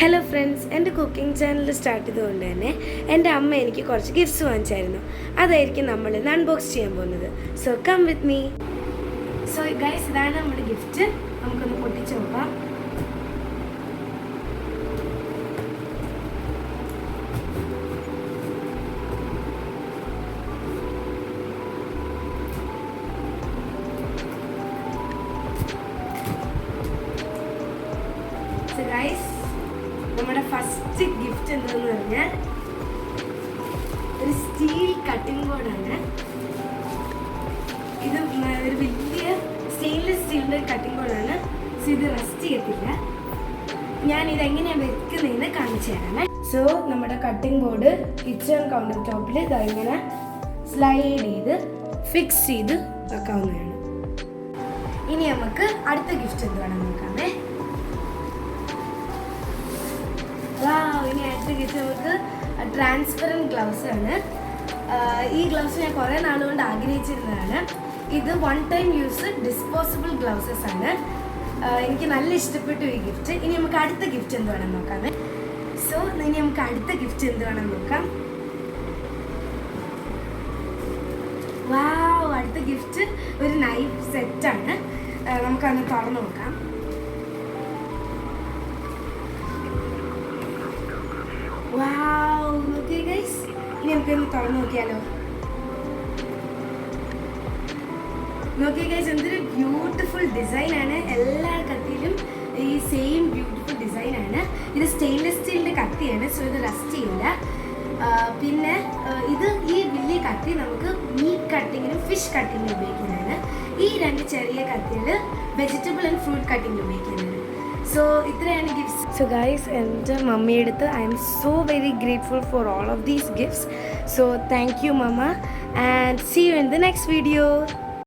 Hello friends, എൻ്റെ cooking channel start ചെയ്തുകൊണ്ട് തന്നെ എൻ്റെ അമ്മ എനിക്ക് കുറച്ച് ഗിഫ്റ്റ്സ് വാങ്ങിച്ചായിരുന്നു. അതായിരിക്കും നമ്മൾ ഇന്ന് അൺബോക്സ് ചെയ്യാൻ പോകുന്നത്. So come with me. So guys, ഇതാണ് നമ്മുടെ ഗിഫ്റ്റ്. നമുക്കൊന്ന് പൊട്ടിച്ച് നോക്കാം. സോ ഗൈസ്, നമ്മുടെ ഫസ്റ്റ് ഗിഫ്റ്റ് എന്താണെന്ന് പറഞ്ഞാൽ ഒരു സ്റ്റീൽ കട്ടിംഗ് ബോർഡാണ്. ഇത് ഒരു വലിയ സ്റ്റെയിൻലെസ് സ്റ്റീലിൻ്റെ കട്ടിംഗ് ബോർഡാണ്. സോ ഇത് റസ്റ്റ് ചെയ്യത്തില്ല. ഞാൻ ഇതെങ്ങനെയാണ് വെക്കുന്നതെന്ന് കാണിച്ചു തരാമേ. സോ നമ്മുടെ കട്ടിംഗ് ബോർഡ് കിച്ചൺ കൗണ്ടർ ടോപ്പിൽ ഇങ്ങനെ സ്ലൈഡ് ചെയ്ത് ഫിക്സ് ചെയ്ത് വെക്കാവുന്നതാണ്. ഇനി നമുക്ക് അടുത്ത ഗിഫ്റ്റ് എന്തുവേണം നോക്കാമേ. ഇനി അടുത്ത ഗിഫ്റ്റ് നമുക്ക് ട്രാൻസ്പെറൻറ്റ് ഗ്ലൗസ് ആണ്. ഈ ഗ്ലൗസ് ഞാൻ കുറേ നാളുകൊണ്ട് ആഗ്രഹിച്ചിരുന്നതാണ്. ഇത് വൺ ടൈം യൂസ് ഡിസ്പോസിബിൾ ഗ്ലൗസസ് ആണ്. എനിക്ക് നല്ല ഇഷ്ടപ്പെട്ടു ഈ ഗിഫ്റ്റ്. ഇനി നമുക്ക് അടുത്ത ഗിഫ്റ്റ് എന്ത് വേണം നോക്കാമേ. സോ ഇനി നമുക്ക് അടുത്ത ഗിഫ്റ്റ് എന്ത് വേണം നോക്കാം. വാവ്, അടുത്ത ഗിഫ്റ്റ് ഒരു നൈഫ് സെറ്റാണ്. നമുക്കന്ന് തുറന്നു നോക്കാം. വാവ്, നോക്കിയേ ഗൈസ്. ഇനി നമുക്കൊന്ന് തുറന്നു നോക്കിയാലോ. നോക്കിയേ ഗൈസ്, എന്തൊരു ബ്യൂട്ടിഫുൾ ഡിസൈനാണ്. എല്ലാ കത്തിയിലും ഈ സെയിം ബ്യൂട്ടിഫുൾ ഡിസൈനാണ്. ഇത് സ്റ്റെയിൻലെസ് സ്റ്റീലിൻ്റെ കത്തിയാണ്. സോ ഇത് റസ്റ്റ് ചെയ്യില്ല. പിന്നെ ഇത് ഈ വലിയ കത്തി നമുക്ക് മീറ്റ് കട്ടിങ്ങിനും ഫിഷ് കട്ടിങ്ങിനും ഉപയോഗിക്കുന്നതാണ്. ഈ രണ്ട് ചെറിയ കത്തികൾ വെജിറ്റബിൾ ആൻഡ് ഫ്രൂട്ട് കട്ടിങ്ങിന് ഉപയോഗിക്കുന്നതാണ്. സോ ഇത്രയാണ് ഗിഫ്റ്റ്സ്. സോ ഗൈസ്, എൻ്റെ മമ്മിയെടുത്ത് I am so very grateful for all of these gifts. So thank you mamma, and see you in the next video.